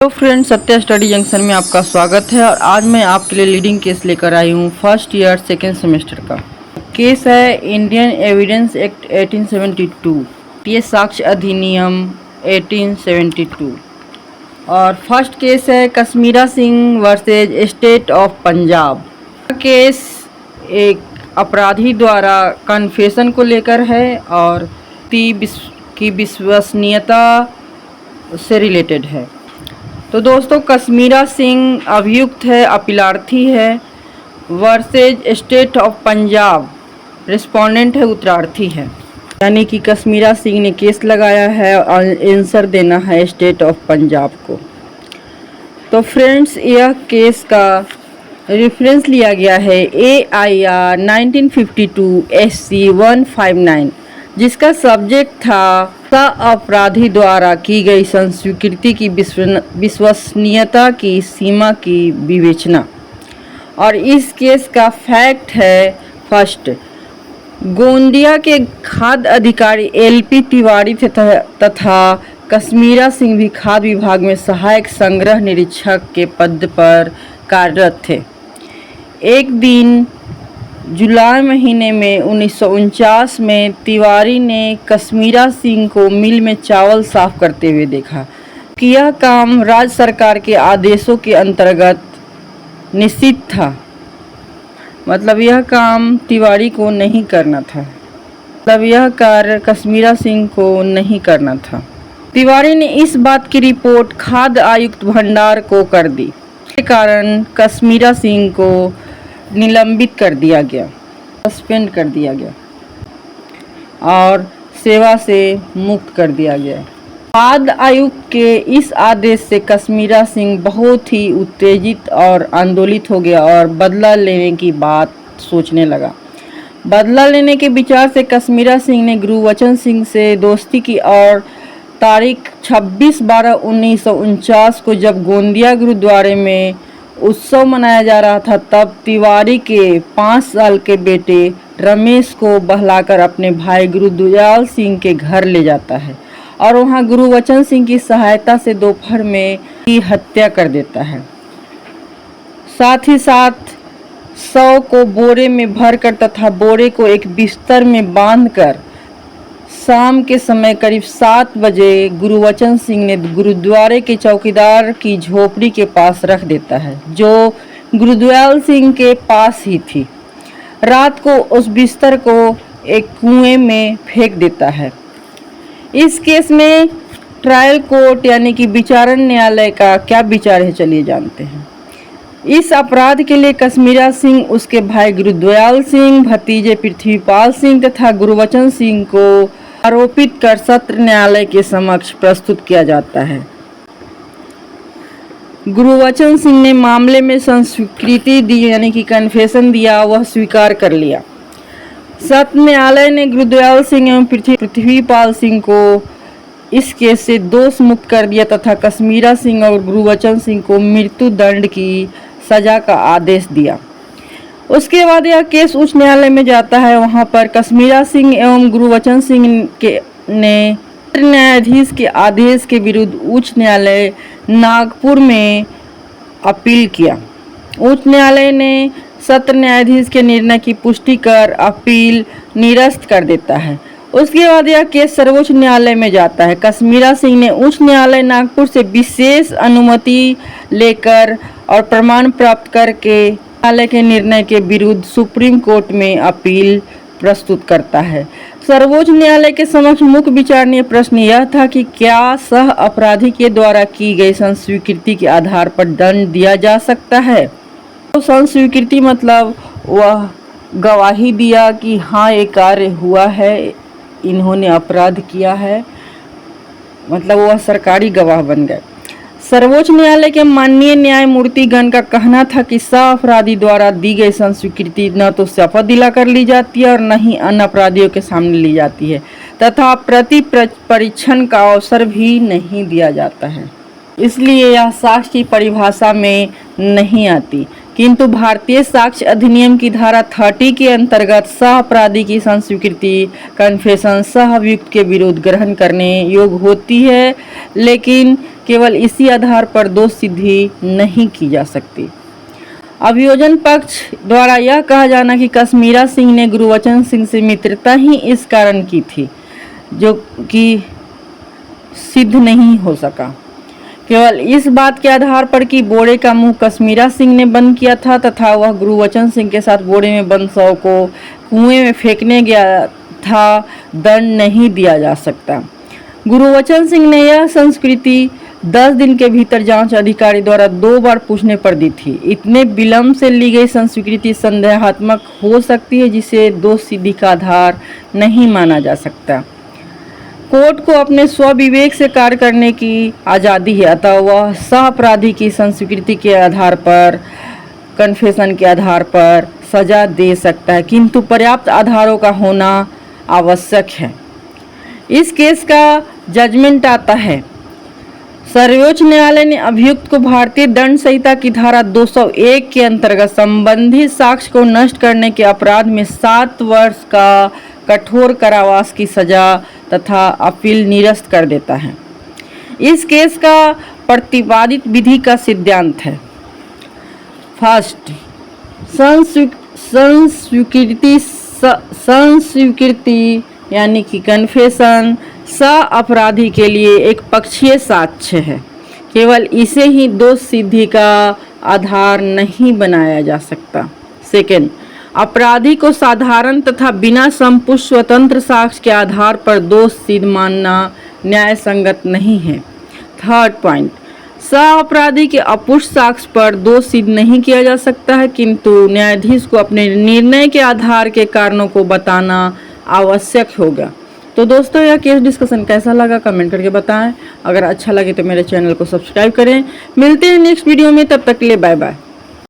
तो friends, Satya study junction में आपका स्वागत है। और आज मैं आपके लिए लीडिंग केस लेकर आई हूँ फर्स्ट ईयर सेकेंड सेमेस्टर का। केस है इंडियन एविडेंस एक्ट 1872, ये साक्ष्य अधिनियम 1872। और फर्स्ट केस है Kashmira Singh versus state of Punjab. Case एक अपराधी द्वारा कन्फेशन को लेकर है और की विश्वसनीयता से रिलेटेड है। तो दोस्तों, कश्मीरा सिंह अभियुक्त है, अपीलार्थी है, versus state of Punjab respondent है, उत्तरार्थी है। यानी कि कश्मीरा सिंह ने केस लगाया है और आंसर देना है स्टेट ऑफ पंजाब को। तो फ्रेंड्स, यह केस का रेफरेंस लिया गया है AIR 1952 SC 159, जिसका सब्जेक्ट था अपराधी द्वारा की गई संस्वीकृति की विश्वसनीयता की सीमा की विवेचना। और इस केस का फैक्ट है फर्स्ट, गोंदिया के खाद्य अधिकारी LP तिवारी तथा कश्मीरा सिंह भी खाद्य विभाग में सहायक संग्रह निरीक्षक के पद पर कार्यरत थे। एक दिन जुलाई महीने में 1949 में तिवारी ने कश्मीरा सिंह को मिल में चावल साफ करते हुए देखा कि यह काम राज्य सरकार के आदेशों के अंतर्गत निश्चित था। मतलब यह काम तिवारी को नहीं करना था, मतलब यह कार्य कश्मीरा सिंह को नहीं करना था। तिवारी ने इस बात की रिपोर्ट खाद्य आयुक्त भंडार को कर दी। इसके कारण कश्मीरा सिंह को निलंबित कर दिया गया, सस्पेंड कर दिया गया और सेवा से मुक्त कर दिया गया। खाद्य आयुक्त के इस आदेश से कश्मीरा सिंह बहुत ही उत्तेजित और आंदोलित हो गया और बदला लेने की बात सोचने लगा। बदला लेने के विचार से कश्मीरा सिंह ने गुरुवचन सिंह से दोस्ती की और तारीख 26/12/1949 को जब गोंदिया गुरुद्वारे में उत्सव मनाया जा रहा था, तब तिवारी के 5 साल के बेटे रमेश को बहलाकर अपने भाई गुरुदयाल सिंह के घर ले जाता है और वहां गुरुवचन सिंह की सहायता से दोपहर में की हत्या कर देता है। साथ ही साथ शव को बोरे में भरकर तथा बोरे को एक बिस्तर में बांधकर शाम के समय करीब 7 बजे गुरुवचन सिंह ने गुरुद्वारे के चौकीदार की झोपड़ी के पास रख देता है, जो गुरुदयाल सिंह के पास ही थी। रात को उस बिस्तर को एक कुएं में फेंक देता है। इस केस में ट्रायल कोर्ट यानी कि विचारण न्यायालय का क्या विचार है, चलिए जानते हैं। इस अपराध के लिए कश्मीरा सिंह, उसके भाई गुरुदयाल सिंह, भतीजे पृथ्वीपाल सिंह तथा गुरुवचन सिंह को आरोपित कर सत्र न्यायालय के समक्ष प्रस्तुत किया जाता है। गुरुवचन सिंह ने मामले में संस्वीकृति दी, यानी कि कन्फेशन दिया, वह स्वीकार कर लिया। सत्र न्यायालय ने गुरुदयाल सिंह एवं पृथ्वीपाल सिंह को इस केस से दोष मुक्त कर दिया तथा कश्मीरा सिंह और गुरुवचन सिंह को मृत्यु दंड की सजा का आदेश दिया। उसके बाद यह केस उच्च न्यायालय में जाता है। वहां पर कश्मीरा सिंह एवं गुरुवचन सिंह ने न्यायाधीश के आदेश के विरुद्ध उच्च न्यायालय नागपुर में अपील किया। उच्च न्यायालय ने सत्र न्यायाधीश के निर्णय की पुष्टि कर अपील निरस्त कर देता है। उसके बाद यह केस सर्वोच्च न्यायालय में जाता है। कश्मीरा सिंह ने उच्च न्यायालय नागपुर से विशेष अनुमति लेकर और प्रमाण प्राप्त करके न्यायालय के निर्णय के विरुद्ध सुप्रीम कोर्ट में अपील प्रस्तुत करता है। सर्वोच्च न्यायालय के समक्ष मुख्य विचारणीय प्रश्न यह था कि क्या सह अपराधी के द्वारा की गई संस्वीकृति के आधार पर दंड दिया जा सकता है। तो संस्वीकृति मतलब वह गवाही दिया कि हाँ, ये कार्य हुआ है, इन्होंने अपराध किया है, मतलब वह सरकारी गवाह बन गए। सर्वोच्च न्यायालय के माननीय न्यायमूर्ति गण का कहना था कि सह अपराधी द्वारा दी गई संस्वीकृति न तो शपथ दिलाकर ली जाती है और न ही अन्य अपराधियों के सामने ली जाती है तथा प्रति परीक्षण का अवसर भी नहीं दिया जाता है, इसलिए यह साक्ष्य की परिभाषा में नहीं आती। किंतु भारतीय साक्ष्य अधिनियम की धारा 30 के अंतर्गत सह अपराधी की संस्वीकृति कन्फेशन सह अभियुक्त के विरुद्ध ग्रहण करने योग्य होती है, लेकिन केवल इसी आधार पर दोष सिद्धि नहीं की जा सकती। अभियोजन पक्ष द्वारा यह कहा जाना कि कश्मीरा सिंह ने गुरबचन सिंह से मित्रता ही इस कारण की थी, जो कि सिद्ध नहीं हो सका। केवल इस बात के आधार पर कि बोरे का मुंह कश्मीरा सिंह ने बंद किया था तथा वह गुरबचन सिंह के साथ बोरे में बंद शव को कुएं में फेंकने गया था, दंड नहीं दिया जा सकता। गुरबचन सिंह ने यह संस्कृति 10 दिन के भीतर जांच अधिकारी द्वारा 2 बार पूछने पर दी थी। इतने विलंब से ली गई संस्कृति संदेहात्मक हो सकती है, जिसे दोष सिद्धि का आधार नहीं माना जा सकता। कोर्ट को अपने स्वविवेक से कार्य करने की आज़ादी है, अतः वह सह अपराधी की संस्कृति के आधार पर, कन्फेशन के आधार पर सजा दे सकता है, किंतु पर्याप्त आधारों का होना आवश्यक है। इस केस का जजमेंट आता है। सर्वोच्च न्यायालय ने अभियुक्त को भारतीय दंड संहिता की धारा 201 के अंतर्गत संबंधित साक्ष्य को नष्ट करने के अपराध में 7 वर्ष का कठोर कारावास की सजा तथा अपील निरस्त कर देता है। इस केस का प्रतिपादित विधि का सिद्धांत है। फर्स्ट, संस्वीकृति यानी कि कन्फेशन अपराधी के लिए एक पक्षीय साक्ष्य है। केवल इसे ही दोष सिद्धि का आधार नहीं बनाया जा सकता। सेकेंड, अपराधी को साधारण तथा बिना संपुष्ट स्वतंत्र साक्ष्य के आधार पर दोष सिद्ध मानना न्याय संगत नहीं है। थर्ड पॉइंट, अपराधी के अपुष्ट साक्ष्य पर दोष सिद्ध नहीं किया जा सकता है, किंतु न्यायाधीश को अपने निर्णय के आधार के कारणों को बताना आवश्यक होगा। तो दोस्तों, यह केस डिस्कशन कैसा लगा कमेंट करके बताएं। अगर अच्छा लगे तो मेरे चैनल को सब्सक्राइब करें। मिलते हैं नेक्स्ट वीडियो में, तब तक के लिए बाय बाय।